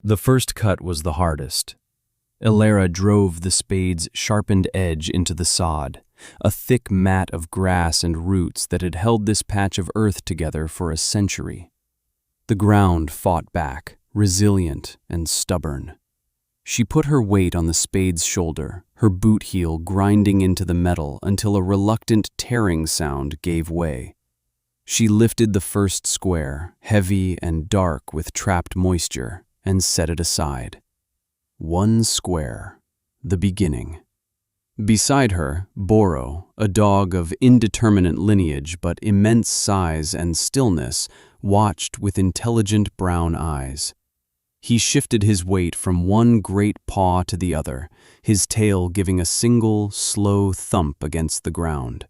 The first cut was the hardest. Ilara drove the spade's sharpened edge into the sod, a thick mat of grass and roots that had held this patch of earth together for a century. The ground fought back, resilient and stubborn. She put her weight on the spade's shoulder, her boot heel grinding into the metal until a reluctant tearing sound gave way. She lifted the first square, heavy and dark with trapped moisture, and set it aside. One square, the beginning. Beside her, Boro, a dog of indeterminate lineage but immense size and stillness, watched with intelligent brown eyes. He shifted his weight from one great paw to the other, his tail giving a single, slow thump against the ground.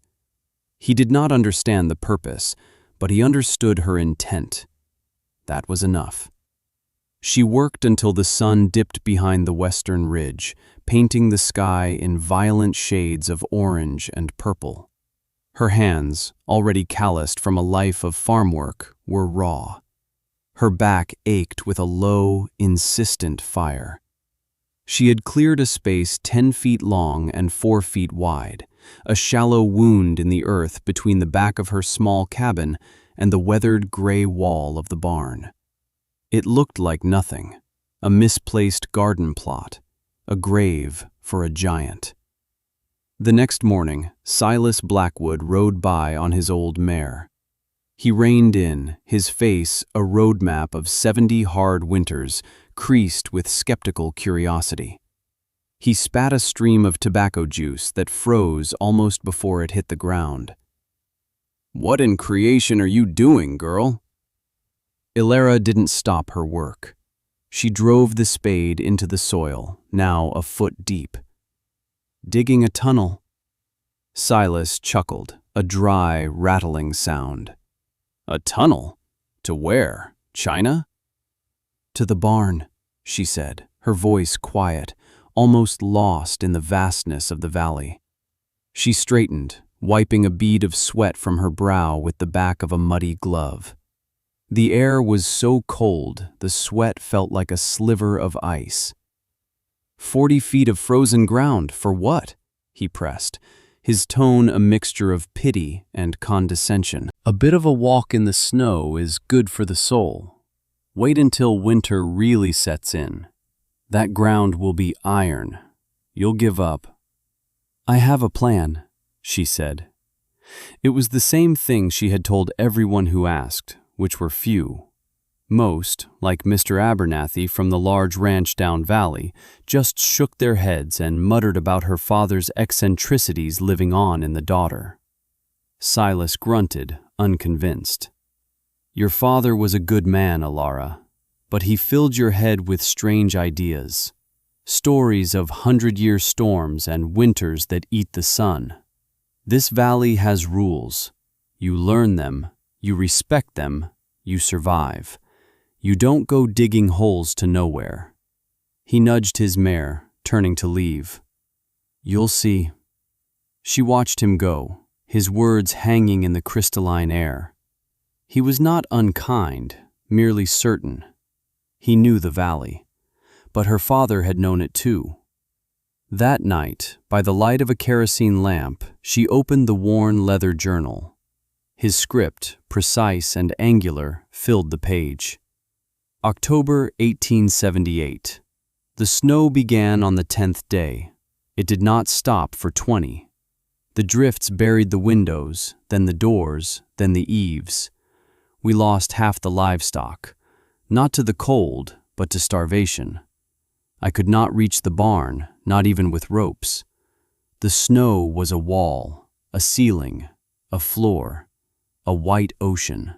He did not understand the purpose, but he understood her intent. That was enough. She worked until the sun dipped behind the western ridge, painting the sky in violent shades of orange and purple. Her hands, already calloused from a life of farm work, were raw. Her back ached with a low, insistent fire. She had cleared a space 10 feet long and 4 feet wide, a shallow wound in the earth between the back of her small cabin and the weathered gray wall of the barn. It looked like nothing, a misplaced garden plot, a grave for a giant. The next morning, Silas Blackwood rode by on his old mare. He reined in, his face a roadmap of 70 hard winters, creased with skeptical curiosity. He spat a stream of tobacco juice that froze almost before it hit the ground. "What in creation are you doing, girl?" Ilara didn't stop her work. She drove the spade into the soil, now a foot deep. "Digging a tunnel." Silas chuckled, a dry, rattling sound. "A tunnel? To where? China?" "To the barn," she said, her voice quiet, almost lost in the vastness of the valley. She straightened, wiping a bead of sweat from her brow with the back of a muddy glove. The air was so cold, the sweat felt like a sliver of ice. 40 feet of frozen ground, for what? He pressed, his tone a mixture of pity and condescension. "A bit of a walk in the snow is good for the soul. Wait until winter really sets in. That ground will be iron. You'll give up." "I have a plan," she said. It was the same thing she had told everyone who asked, which were few. Most, like Mr. Abernathy from the large ranch down valley, just shook their heads and muttered about her father's eccentricities living on in the daughter. Silas grunted, unconvinced. "Your father was a good man, Ilara, but he filled your head with strange ideas. Stories of 100-year storms and winters that eat the sun. This valley has rules. You learn them, you respect them, you survive. You don't go digging holes to nowhere." He nudged his mare, turning to leave. "You'll see." She watched him go, his words hanging in the crystalline air. He was not unkind, merely certain. He knew the valley, but her father had known it too. That night, by the light of a kerosene lamp, she opened the worn leather journal. His script, precise and angular, filled the page. October 1878. The snow began on the 10th day. It did not stop for 20. The drifts buried the windows, then the doors, then the eaves. We lost half the livestock, not to the cold, but to starvation. I could not reach the barn, not even with ropes. The snow was a wall, a ceiling, a floor, a white ocean.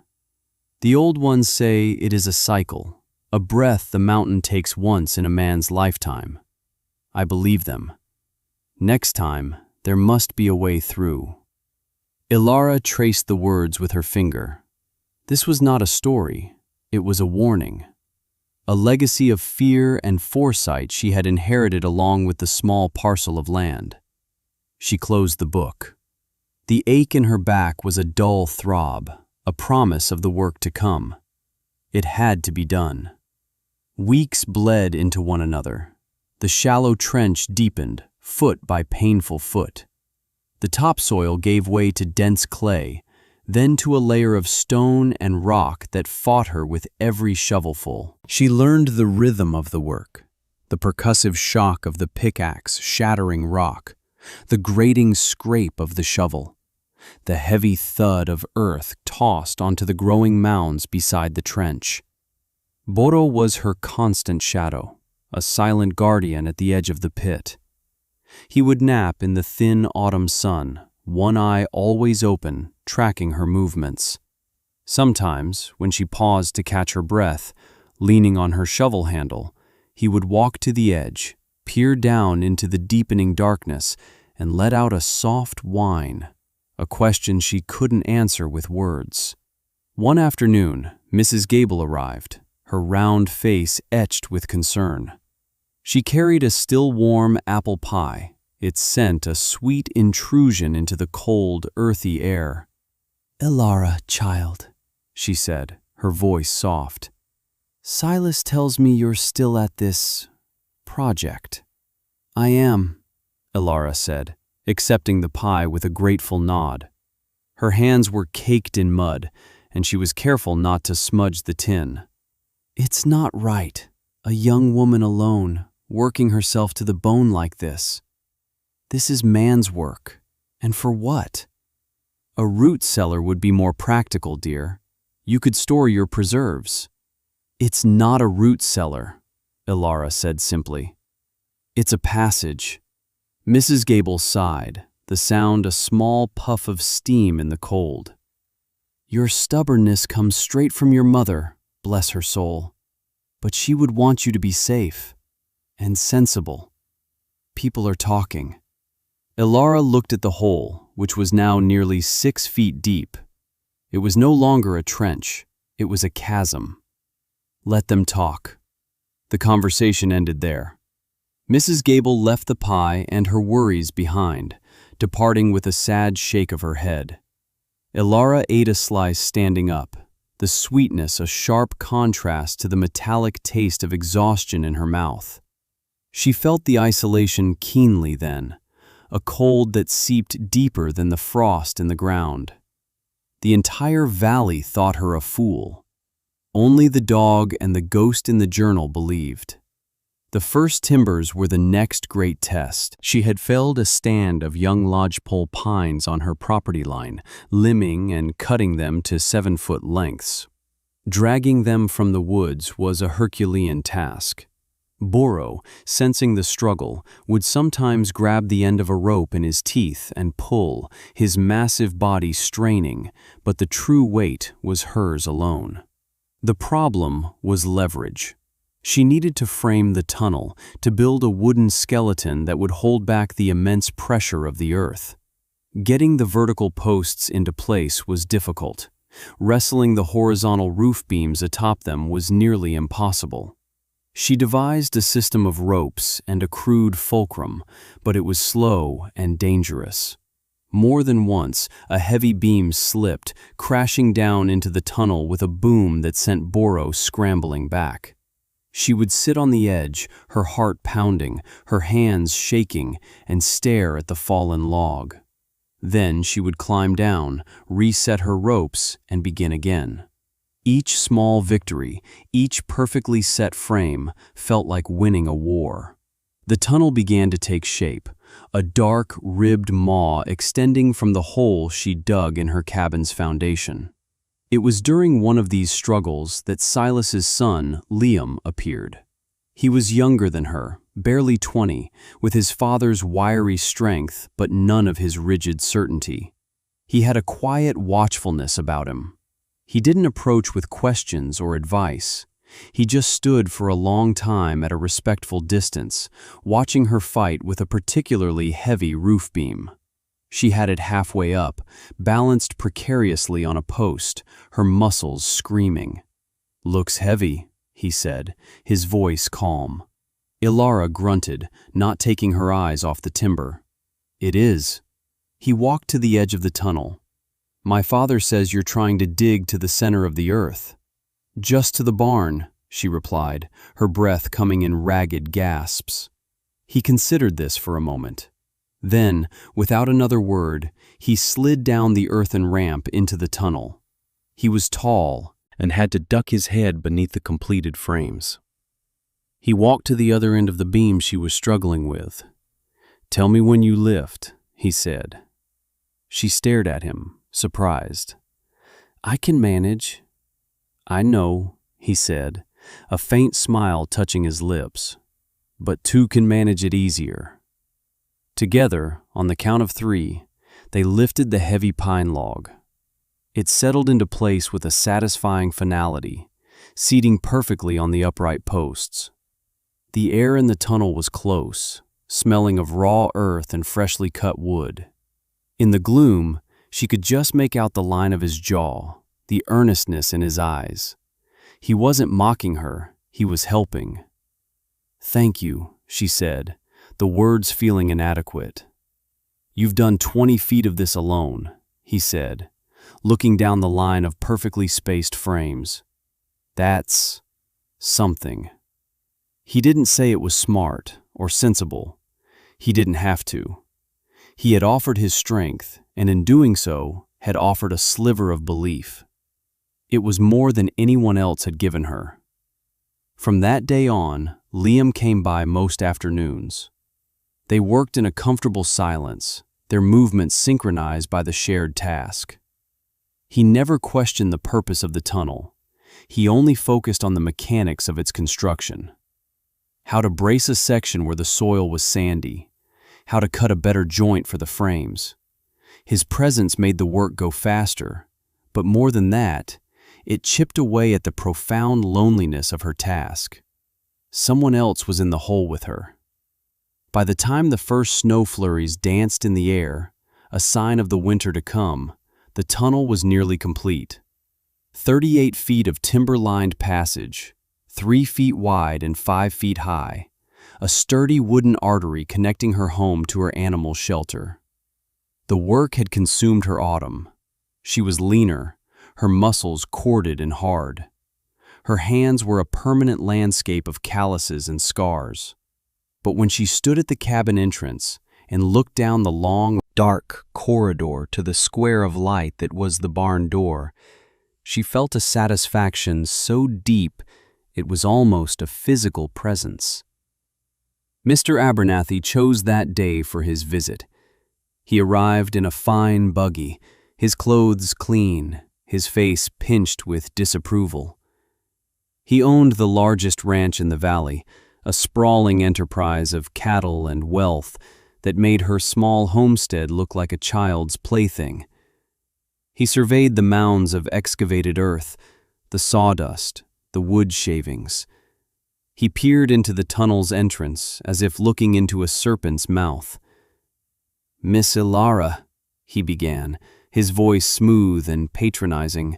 The old ones say it is a cycle, a breath the mountain takes once in a man's lifetime. I believe them. Next time, there must be a way through. Ilara traced the words with her finger. This was not a story, it was a warning. A legacy of fear and foresight she had inherited along with the small parcel of land. She closed the book. The ache in her back was a dull throb, a promise of the work to come. It had to be done. Weeks bled into one another. The shallow trench deepened, foot by painful foot. The topsoil gave way to dense clay, then to a layer of stone and rock that fought her with every shovelful. She learned the rhythm of the work, the percussive shock of the pickaxe shattering rock, the grating scrape of the shovel, the heavy thud of earth tossed onto the growing mounds beside the trench. Boro was her constant shadow, a silent guardian at the edge of the pit. He would nap in the thin autumn sun, one eye always open, tracking her movements. Sometimes, when she paused to catch her breath, leaning on her shovel handle, he would walk to the edge, peer down into the deepening darkness, and let out a soft whine, a question she couldn't answer with words. One afternoon, Mrs. Gable arrived, her round face etched with concern. She carried a still warm apple pie, its scent a sweet intrusion into the cold, earthy air. "Elara, child," she said, her voice soft. "Silas tells me you're still at this project." "I am," Elara said, accepting the pie with a grateful nod. Her hands were caked in mud, and she was careful not to smudge the tin. "It's not right, a young woman alone, working herself to the bone like this. This is man's work, and for what? A root cellar would be more practical, dear. You could store your preserves." "It's not a root cellar," Elara said simply. "It's a passage." Mrs. Gable sighed, the sound a small puff of steam in the cold. "Your stubbornness comes straight from your mother, bless her soul. But she would want you to be safe and sensible. People are talking." Elara looked at the hole, which was now nearly 6 feet deep. It was no longer a trench, it was a chasm. Let them talk. The conversation ended there. Mrs. Gable left the pie and her worries behind, departing with a sad shake of her head. Elara ate a slice standing up, the sweetness a sharp contrast to the metallic taste of exhaustion in her mouth. She felt the isolation keenly then, a cold that seeped deeper than the frost in the ground. The entire valley thought her a fool. Only the dog and the ghost in the journal believed. The first timbers were the next great test. She had felled a stand of young lodgepole pines on her property line, limbing and cutting them to 7-foot lengths. Dragging them from the woods was a Herculean task. Boro, sensing the struggle, would sometimes grab the end of a rope in his teeth and pull, his massive body straining, but the true weight was hers alone. The problem was leverage. She needed to frame the tunnel, to build a wooden skeleton that would hold back the immense pressure of the earth. Getting the vertical posts into place was difficult. Wrestling the horizontal roof beams atop them was nearly impossible. She devised a system of ropes and a crude fulcrum, but it was slow and dangerous. More than once, a heavy beam slipped, crashing down into the tunnel with a boom that sent Boro scrambling back. She would sit on the edge, her heart pounding, her hands shaking, and stare at the fallen log. Then she would climb down, reset her ropes, and begin again. Each small victory, each perfectly set frame, felt like winning a war. The tunnel began to take shape, a dark, ribbed maw extending from the hole she dug in her cabin's foundation. It was during one of these struggles that Silas's son, Liam, appeared. He was younger than her, barely 20, with his father's wiry strength but none of his rigid certainty. He had a quiet watchfulness about him. He didn't approach with questions or advice. He just stood for a long time at a respectful distance, watching her fight with a particularly heavy roof beam. She had it halfway up, balanced precariously on a post, her muscles screaming. "Looks heavy," he said, his voice calm. Elara grunted, not taking her eyes off the timber. "It is." He walked to the edge of the tunnel. "My father says you're trying to dig to the center of the earth." "Just to the barn," she replied, her breath coming in ragged gasps. He considered this for a moment. Then, without another word, he slid down the earthen ramp into the tunnel. He was tall and had to duck his head beneath the completed frames. He walked to the other end of the beam she was struggling with. "Tell me when you lift," he said. She stared at him, surprised. "I can manage." "I know," he said, a faint smile touching his lips. "But two can manage it easier." Together, on the count of 3, they lifted the heavy pine log. It settled into place with a satisfying finality, seating perfectly on the upright posts. The air in the tunnel was close, smelling of raw earth and freshly cut wood. In the gloom, she could just make out the line of his jaw, the earnestness in his eyes. He wasn't mocking her, he was helping. "Thank you," she said, the words feeling inadequate. "You've done 20 feet of this alone," he said, looking down the line of perfectly spaced frames. "That's something." He didn't say it was smart or sensible. He didn't have to. He had offered his strength, and in doing so, had offered a sliver of belief. It was more than anyone else had given her. From that day on, Liam came by most afternoons. They worked in a comfortable silence, their movements synchronized by the shared task. He never questioned the purpose of the tunnel. He only focused on the mechanics of its construction. How to brace a section where the soil was sandy. How to cut a better joint for the frames. His presence made the work go faster, but more than that, it chipped away at the profound loneliness of her task. Someone else was in the hole with her. By the time the first snow flurries danced in the air, a sign of the winter to come, the tunnel was nearly complete. 38 feet of timber-lined passage, 3 feet wide and 5 feet high, a sturdy wooden artery connecting her home to her animal shelter. The work had consumed her autumn. She was leaner, her muscles corded and hard. Her hands were a permanent landscape of calluses and scars. But when she stood at the cabin entrance and looked down the long, dark corridor to the square of light that was the barn door, she felt a satisfaction so deep it was almost a physical presence. Mr. Abernathy chose that day for his visit. He arrived in a fine buggy, his clothes clean, his face pinched with disapproval. He owned the largest ranch in the valley, a sprawling enterprise of cattle and wealth that made her small homestead look like a child's plaything. He surveyed the mounds of excavated earth, the sawdust, the wood shavings. He peered into the tunnel's entrance as if looking into a serpent's mouth. "Miss Ilara," he began, his voice smooth and patronizing.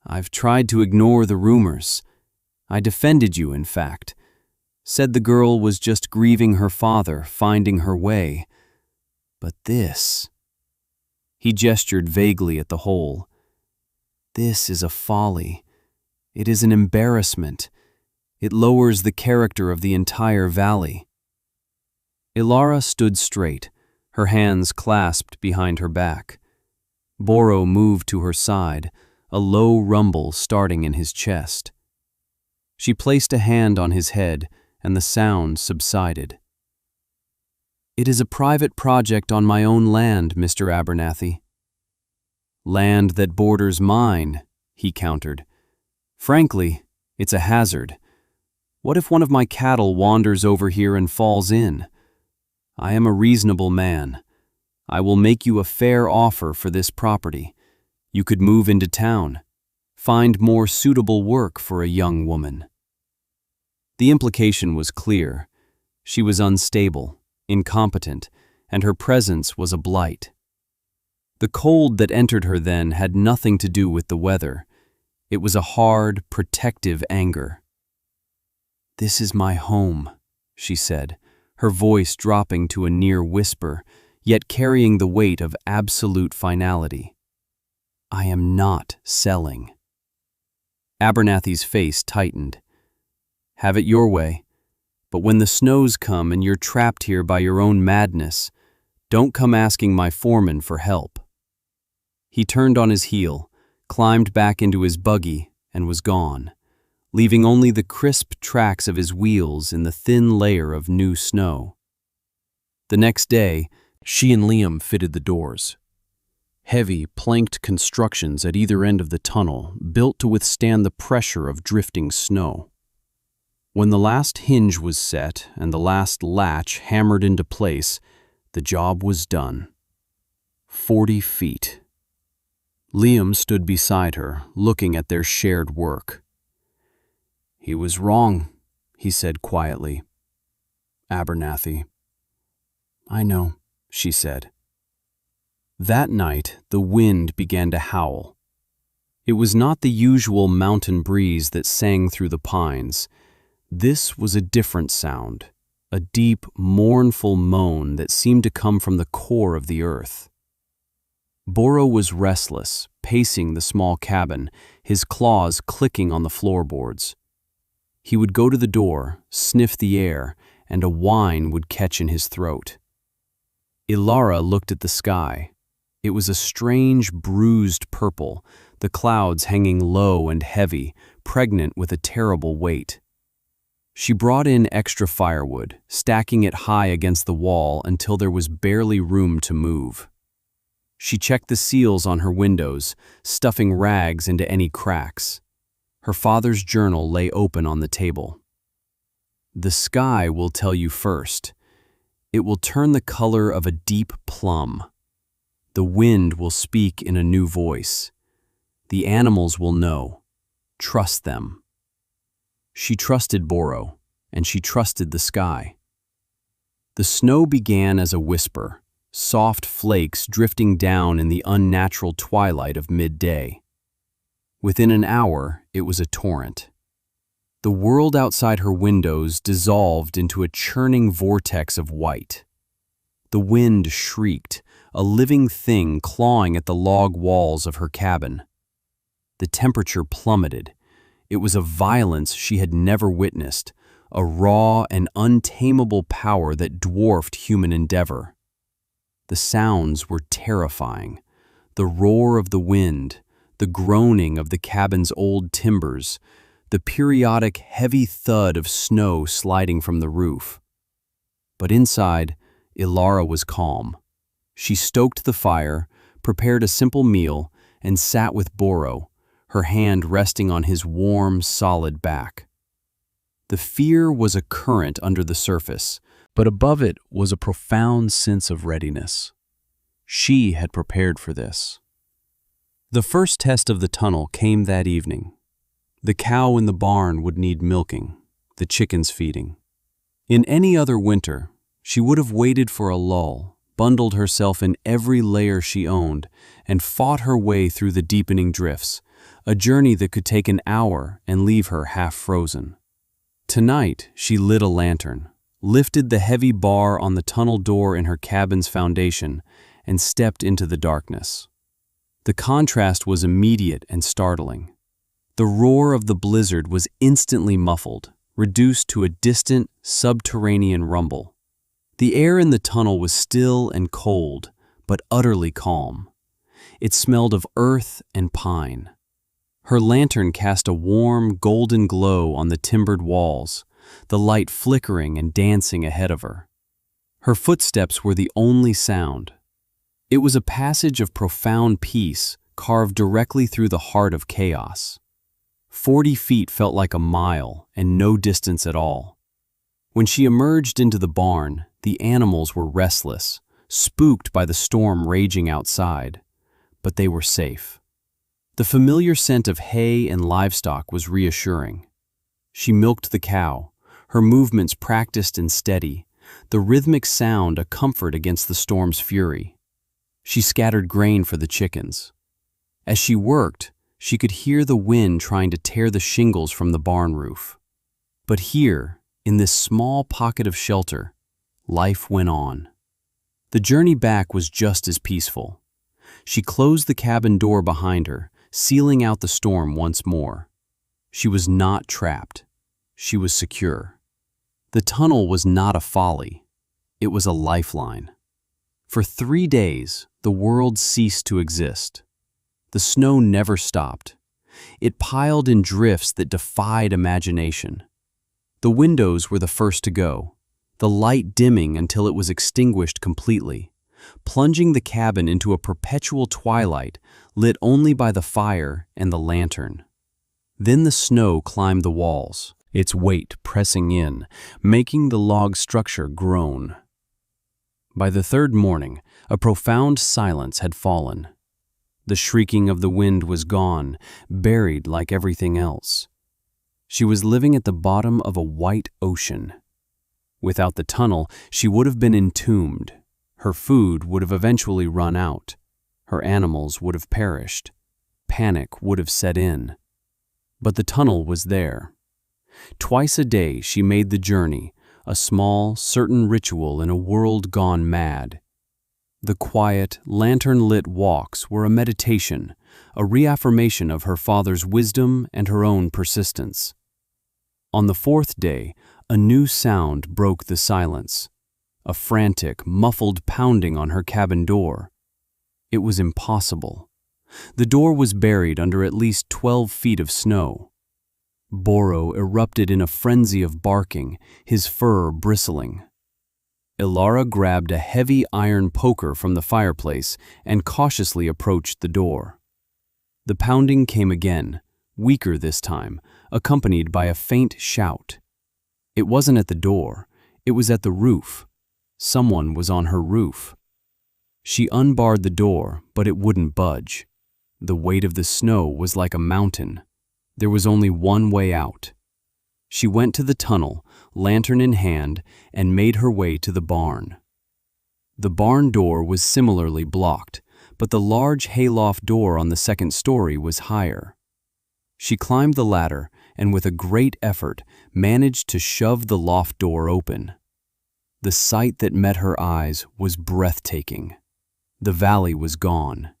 "I've tried to ignore the rumors. I defended you, in fact. Said the girl was just grieving her father, finding her way. But this..." He gestured vaguely at the hole. "This is a folly. It is an embarrassment. It lowers the character of the entire valley." Ilara stood straight, her hands clasped behind her back. Boro moved to her side, a low rumble starting in his chest. She placed a hand on his head, and the sound subsided. "It is a private project on my own land, Mr. Abernathy." "Land that borders mine," he countered. "Frankly, it's a hazard. What if one of my cattle wanders over here and falls in? I am a reasonable man. I will make you a fair offer for this property. You could move into town, find more suitable work for a young woman." The implication was clear. She was unstable, incompetent, and her presence was a blight. The cold that entered her then had nothing to do with the weather. It was a hard, protective anger. "This is my home," she said, her voice dropping to a near whisper, yet carrying the weight of absolute finality. "I am not selling." Abernathy's face tightened. Have it your way. But when the snows come and you're trapped here by your own madness, don't come asking my foreman for help." He turned on his heel, climbed back into his buggy, and was gone, leaving only the crisp tracks of his wheels in the thin layer of new snow. The next day, she and Liam fitted the doors. Heavy, planked constructions at either end of the tunnel, built to withstand the pressure of drifting snow. When the last hinge was set and the last latch hammered into place, the job was done. 40 feet. Liam stood beside her, looking at their shared work. "He was wrong," he said quietly. "Abernathy." "I know," she said. That night, the wind began to howl. It was not the usual mountain breeze that sang through the pines. This was a different sound, a deep, mournful moan that seemed to come from the core of the earth. Boro was restless, pacing the small cabin, his claws clicking on the floorboards. He would go to the door, sniff the air, and a whine would catch in his throat. Ilara looked at the sky. It was a strange, bruised purple, the clouds hanging low and heavy, pregnant with a terrible weight. She brought in extra firewood, stacking it high against the wall until there was barely room to move. She checked the seals on her windows, stuffing rags into any cracks. Her father's journal lay open on the table. "The sky will tell you first. It will turn the color of a deep plum. The wind will speak in a new voice. The animals will know. Trust them." She trusted Boro, and she trusted the sky. The snow began as a whisper, soft flakes drifting down in the unnatural twilight of midday. Within an hour, it was a torrent. The world outside her windows dissolved into a churning vortex of white. The wind shrieked, a living thing clawing at the log walls of her cabin. The temperature plummeted. It was a violence she had never witnessed, a raw and untamable power that dwarfed human endeavor. The sounds were terrifying. The roar of the wind, the groaning of the cabin's old timbers, the periodic heavy thud of snow sliding from the roof. But inside, Ilara was calm. She stoked the fire, prepared a simple meal, and sat with Boro, her hand resting on his warm, solid back. The fear was a current under the surface, but above it was a profound sense of readiness. She had prepared for this. The first test of the tunnel came that evening. The cow in the barn would need milking, the chickens feeding. In any other winter, she would have waited for a lull, bundled herself in every layer she owned, and fought her way through the deepening drifts, a journey that could take an hour and leave her half frozen. Tonight, she lit a lantern, lifted the heavy bar on the tunnel door in her cabin's foundation, and stepped into the darkness. The contrast was immediate and startling. The roar of the blizzard was instantly muffled, reduced to a distant, subterranean rumble. The air in the tunnel was still and cold, but utterly calm. It smelled of earth and pine. Her lantern cast a warm, golden glow on the timbered walls, the light flickering and dancing ahead of her. Her footsteps were the only sound. It was a passage of profound peace carved directly through the heart of chaos. 40 feet felt like a mile and no distance at all. When she emerged into the barn, the animals were restless, spooked by the storm raging outside, but they were safe. The familiar scent of hay and livestock was reassuring. She milked the cow, her movements practiced and steady, the rhythmic sound a comfort against the storm's fury. She scattered grain for the chickens. As she worked, she could hear the wind trying to tear the shingles from the barn roof. But here, in this small pocket of shelter, life went on. The journey back was just as peaceful. She closed the cabin door behind her, sealing out the storm once more. She was not trapped. she was secure. The tunnel was not a folly. It was a lifeline. For 3 days, the world ceased to exist. The snow never stopped. It piled in drifts that defied imagination. The windows were the first to go, the light dimming until it was extinguished completely, plunging the cabin into a perpetual twilight lit only by the fire and the lantern. Then the snow climbed the walls, its weight pressing in, making the log structure groan. By the third morning, a profound silence had fallen. The shrieking of the wind was gone, buried like everything else. She was living at the bottom of a white ocean. Without the tunnel, she would have been entombed. Her food would have eventually run out. Her animals would have perished. Panic would have set in. But the tunnel was there. Twice a day she made the journey, a small, certain ritual in a world gone mad. The quiet, lantern-lit walks were a meditation, a reaffirmation of her father's wisdom and her own persistence. On the fourth day, a new sound broke the silence, a frantic, muffled pounding on her cabin door. It was impossible. The door was buried under at least 12 feet of snow. Boro erupted in a frenzy of barking, his fur bristling. Ilara grabbed a heavy iron poker from the fireplace and cautiously approached the door. The pounding came again, weaker this time, accompanied by a faint shout. It wasn't at the door, it was at the roof. Someone was on her roof. She unbarred the door, but it wouldn't budge. The weight of the snow was like a mountain. There was only one way out. She went to the tunnel, lantern in hand, and made her way to the barn. The barn door was similarly blocked, but the large hayloft door on the second story was higher. She climbed the ladder and with a great effort managed to shove the loft door open. The sight that met her eyes was breathtaking. The valley was gone.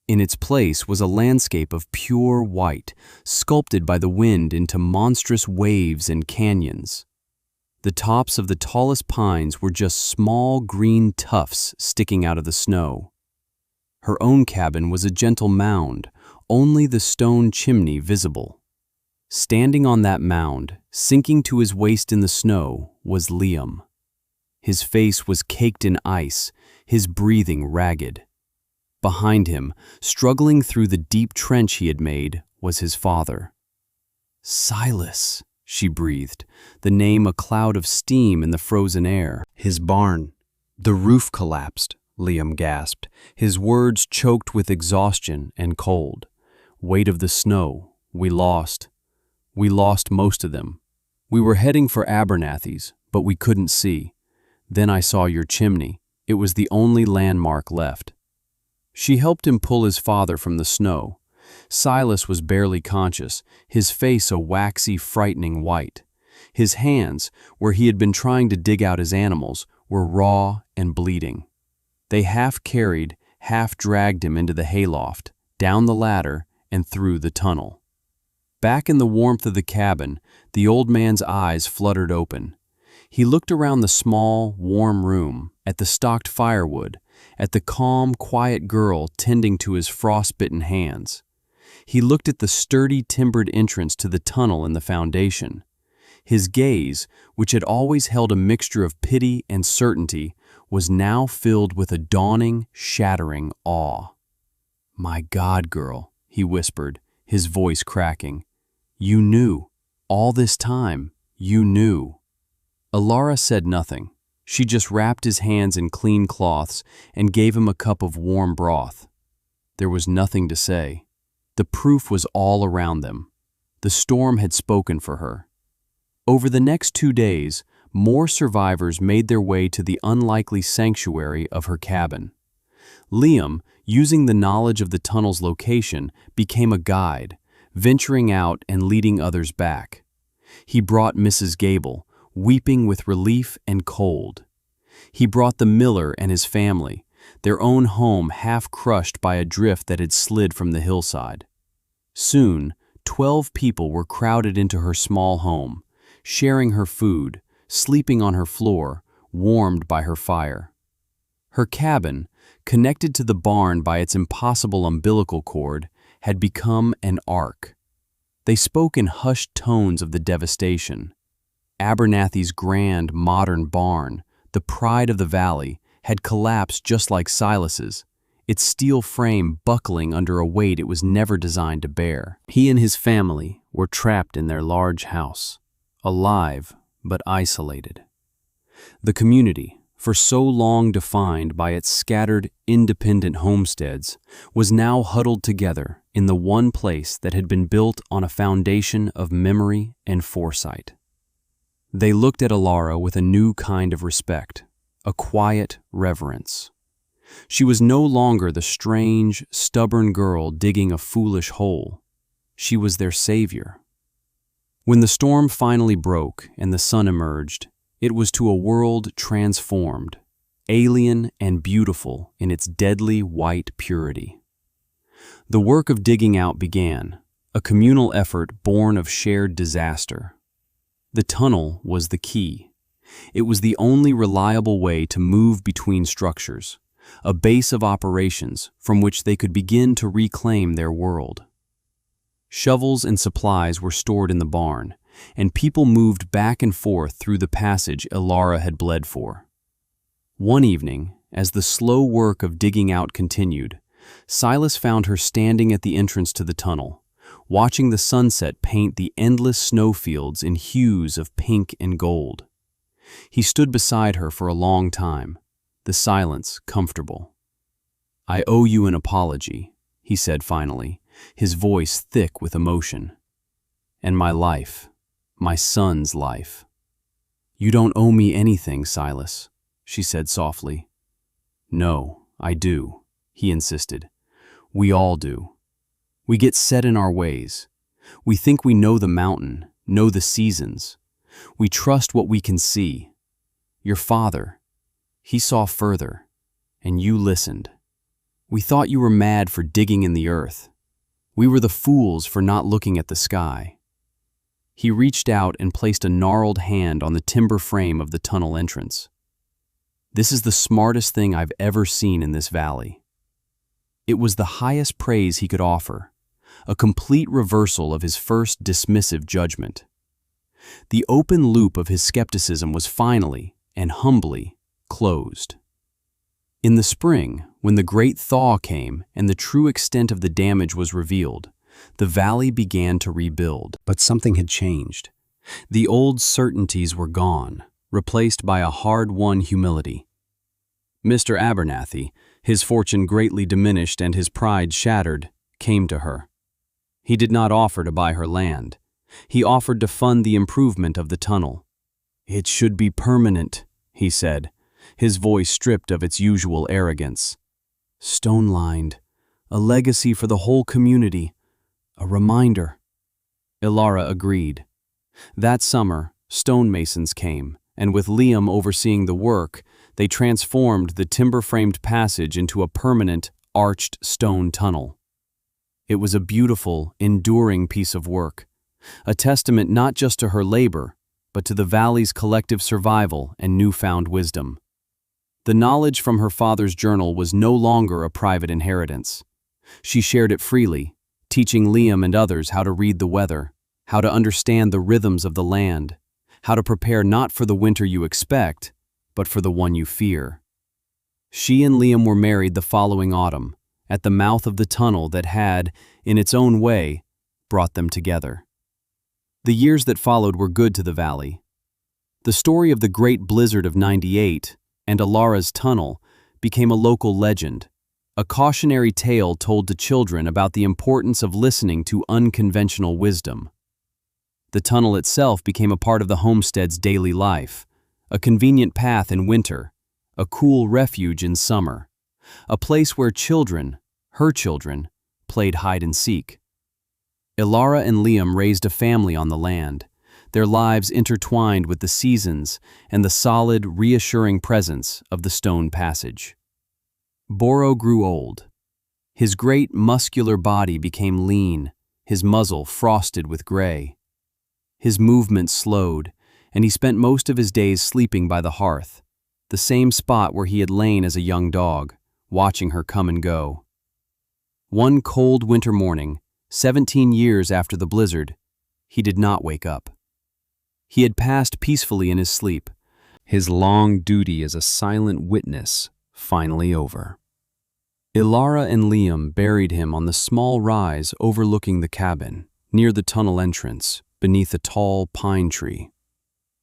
In its place was a landscape of pure white, sculpted by the wind into monstrous waves and canyons. The tops of the tallest pines were just small green tufts sticking out of the snow. Her own cabin was a gentle mound, only the stone chimney visible. Standing on that mound, sinking to his waist in the snow, was Liam. His face was caked in ice, his breathing ragged. Behind him, struggling through the deep trench he had made, was his father. "Silas," she breathed, the name a cloud of steam in the frozen air. "His barn. The roof collapsed," Liam gasped, his words choked with exhaustion and cold. "Weight of the snow. We lost most of them. We were heading for Abernathy's, but we couldn't see. Then I saw your chimney. It was the only landmark left." She helped him pull his father from the snow. Silas was barely conscious, his face a waxy, frightening white. His hands, where he had been trying to dig out his animals, were raw and bleeding. They half carried, half dragged him into the hayloft, down the ladder, and through the tunnel. Back in the warmth of the cabin, the old man's eyes fluttered open. He looked around the small, warm room, at the stocked firewood, at the calm, quiet girl tending to his frostbitten hands. He looked at the sturdy, timbered entrance to the tunnel in the foundation. His gaze, which had always held a mixture of pity and certainty, was now filled with a dawning, shattering awe. "My God, girl," he whispered, his voice cracking. "You knew. All this time, you knew." Ilara said nothing. She just wrapped his hands in clean cloths and gave him a cup of warm broth. There was nothing to say. The proof was all around them. The storm had spoken for her. Over the next 2 days, more survivors made their way to the unlikely sanctuary of her cabin. Liam, using the knowledge of the tunnel's location, became a guide, venturing out and leading others back. He brought Mrs. Gable, weeping with relief and cold. He brought the miller and his family, their own home half crushed by a drift that had slid from the hillside. Soon, 12 people were crowded into her small home, sharing her food, sleeping on her floor, warmed by her fire. Her cabin, connected to the barn by its impossible umbilical cord, had become an ark. They spoke in hushed tones of the devastation. Abernathy's grand, modern barn, the pride of the valley, had collapsed just like Silas's, its steel frame buckling under a weight it was never designed to bear. He and his family were trapped in their large house, alive but isolated. The community, for so long defined by its scattered, independent homesteads, was now huddled together in the one place that had been built on a foundation of memory and foresight. They looked at Ilara with a new kind of respect, a quiet reverence. She was no longer the strange, stubborn girl digging a foolish hole. She was their savior. When the storm finally broke and the sun emerged, it was to a world transformed, alien and beautiful in its deadly white purity. The work of digging out began, a communal effort born of shared disaster. The tunnel was the key. It was the only reliable way to move between structures, a base of operations from which they could begin to reclaim their world. Shovels and supplies were stored in the barn, and people moved back and forth through the passage Ilara had bled for. One evening, as the slow work of digging out continued, Silas found her standing at the entrance to the tunnel, watching the sunset paint the endless snowfields in hues of pink and gold. He stood beside her for a long time, the silence comfortable. "I owe you an apology," he said finally, his voice thick with emotion. "And my life, my son's life." "You don't owe me anything, Silas," she said softly. "No, I do," he insisted. "We all do. We get set in our ways. We think we know the mountain, know the seasons. We trust what we can see. Your father, he saw further, and you listened. We thought you were mad for digging in the earth. We were the fools for not looking at the sky." He reached out and placed a gnarled hand on the timber frame of the tunnel entrance. "This is the smartest thing I've ever seen in this valley." It was the highest praise he could offer, a complete reversal of his first dismissive judgment. The open loop of his skepticism was finally, and humbly, closed. In the spring, when the great thaw came and the true extent of the damage was revealed, the valley began to rebuild. But something had changed. The old certainties were gone, replaced by a hard-won humility. Mr. Abernathy, his fortune greatly diminished and his pride shattered, came to her. He did not offer to buy her land. He offered to fund the improvement of the tunnel. "It should be permanent," he said, his voice stripped of its usual arrogance. "Stone-lined, a legacy for the whole community, a reminder." Ilara agreed. That summer, stonemasons came, and with Liam overseeing the work, they transformed the timber-framed passage into a permanent, arched stone tunnel. It was a beautiful, enduring piece of work, a testament not just to her labor, but to the valley's collective survival and newfound wisdom. The knowledge from her father's journal was no longer a private inheritance. She shared it freely, teaching Liam and others how to read the weather, how to understand the rhythms of the land, how to prepare not for the winter you expect, but for the one you fear. She and Liam were married the following autumn, at the mouth of the tunnel that had, in its own way, brought them together. The years that followed were good to the valley. The story of the Great Blizzard of '98 and Ilara's tunnel became a local legend, a cautionary tale told to children about the importance of listening to unconventional wisdom. The tunnel itself became a part of the homestead's daily life, a convenient path in winter, a cool refuge in summer, a place where children, her children, played hide and seek. Ilara and Liam raised a family on the land, their lives intertwined with the seasons and the solid, reassuring presence of the stone passage. Boro grew old. His great, muscular body became lean, his muzzle frosted with gray. His movement slowed, and he spent most of his days sleeping by the hearth, the same spot where he had lain as a young dog, watching her come and go. One cold winter morning, 17 years after the blizzard, he did not wake up. He had passed peacefully in his sleep, his long duty as a silent witness finally over. Ilara and Liam buried him on the small rise overlooking the cabin, near the tunnel entrance, beneath a tall pine tree.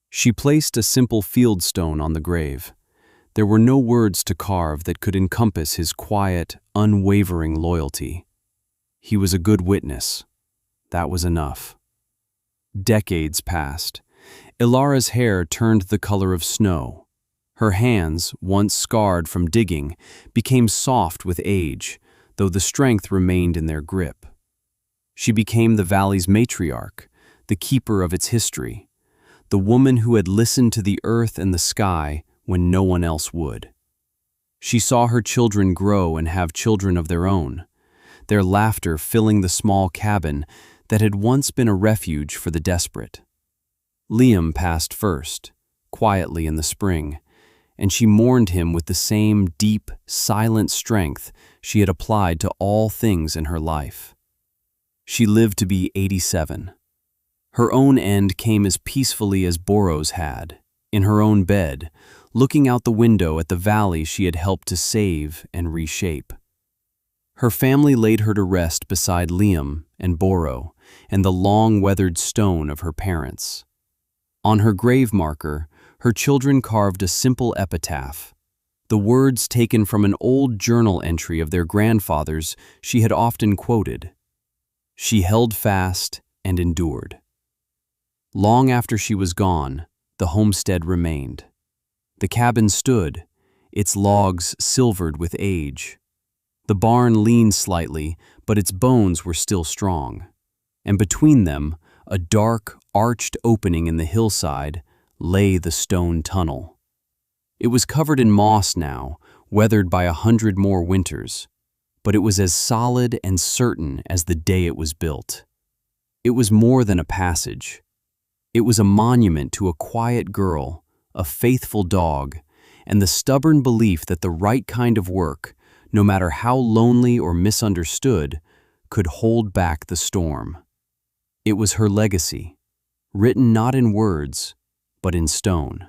She placed a simple field stone on the grave. There were no words to carve that could encompass his quiet, unwavering loyalty. He was a good witness. That was enough. Decades passed. Ilara's hair turned the color of snow. Her hands, once scarred from digging, became soft with age, though the strength remained in their grip. She became the valley's matriarch, the keeper of its history, the woman who had listened to the earth and the sky when no one else would. She saw her children grow and have children of their own, their laughter filling the small cabin that had once been a refuge for the desperate. Liam passed first, quietly in the spring, and she mourned him with the same deep, silent strength she had applied to all things in her life. She lived to be 87. Her own end came as peacefully as Boro's had, in her own bed, looking out the window at the valley she had helped to save and reshape. Her family laid her to rest beside Liam and Boro and the long-weathered stone of her parents. On her grave marker, her children carved a simple epitaph, the words taken from an old journal entry of their grandfathers she had often quoted. She held fast and endured. Long after she was gone, the homestead remained. The cabin stood, its logs silvered with age. The barn leaned slightly, but its bones were still strong. And between them, a dark, arched opening in the hillside, lay the stone tunnel. It was covered in moss now, weathered by 100 more winters, but it was as solid and certain as the day it was built. It was more than a passage. It was a monument to a quiet girl, a faithful dog, and the stubborn belief that the right kind of work, no matter how lonely or misunderstood, could hold back the storm. It was her legacy, written not in words, but in stone.